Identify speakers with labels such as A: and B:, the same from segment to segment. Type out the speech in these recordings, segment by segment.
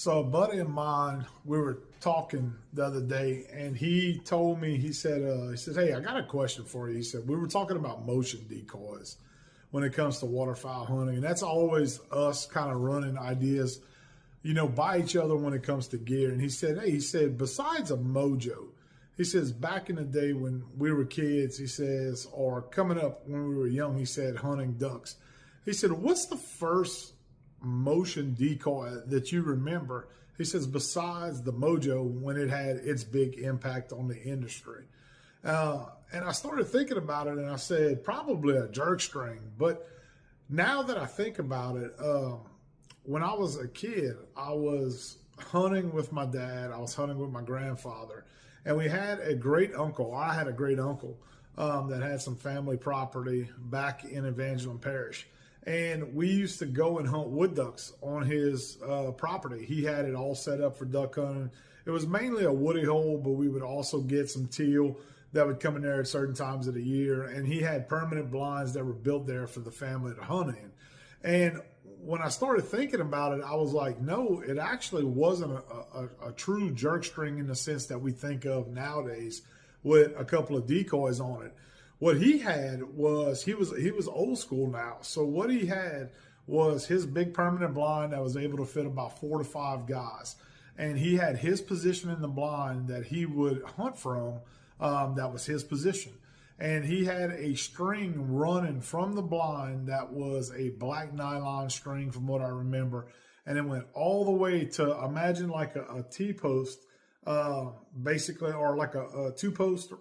A: So a buddy of mine, we were talking the other day, and he told me, he said, "Hey, I got a question for you." He said, we were talking about motion decoys when it comes to waterfowl hunting, and that's always us kind of running ideas, by each other when it comes to gear. And he said, "Hey," he said, "besides a mojo," he says, "back in the day when we were kids," he says, or coming up when we were young, he said, hunting ducks. He said, "What's the first motion decoy that you remember?" He says, "besides the mojo, when it had its big impact on the industry." And I started thinking about it, and I said, probably a jerk string. But now that I think about it, when I was a kid, I was hunting with my dad. I was hunting with my grandfather, and we had a great uncle. I had a great uncle that had some family property back in Evangeline Parish. And we used to go and hunt wood ducks on his property. He had it all set up for duck hunting. It was mainly a woody hole, but we would also get some teal that would come in there at certain times of the year. And he had permanent blinds that were built there for the family to hunt in. And when I started thinking about it, I was like, no, it actually wasn't a true jerk string in the sense that we think of nowadays with a couple of decoys on it. What he had was, he was old school now. So what he had was his big permanent blind that was able to fit about 4 to 5 guys. And he had his position in the blind that he would hunt from, that was his position. And he had a string running from the blind that was a black nylon string from what I remember. And it went all the way to, imagine like a T-post, basically, or like a 2-post,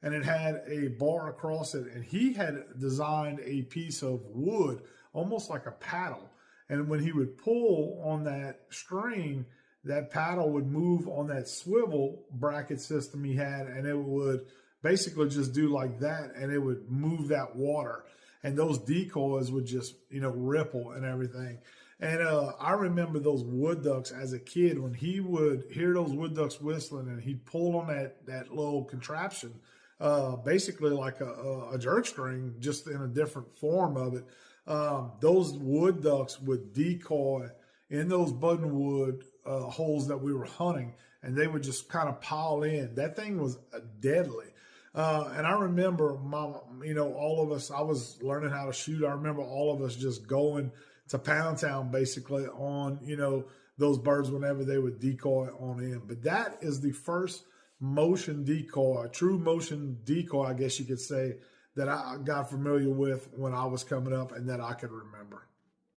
A: and it had a bar across it. And he had designed a piece of wood, almost like a paddle. And when he would pull on that string, that paddle would move on that swivel bracket system he had, and it would basically just do like that, and it would move that water. And those decoys would just, ripple and everything. And I remember those wood ducks as a kid, when he would hear those wood ducks whistling and he'd pull on that little contraption, basically like a jerk string, just in a different form of it. Those wood ducks would decoy in those buttonwood holes that we were hunting, and they would just kind of pile in. That thing was deadly. And I remember all of us, I was learning how to shoot. I remember all of us just going to Pound Town basically on, those birds whenever they would decoy on in. But that is the first motion decoy, true motion decoy, I guess you could say, that I got familiar with when I was coming up and that I could remember.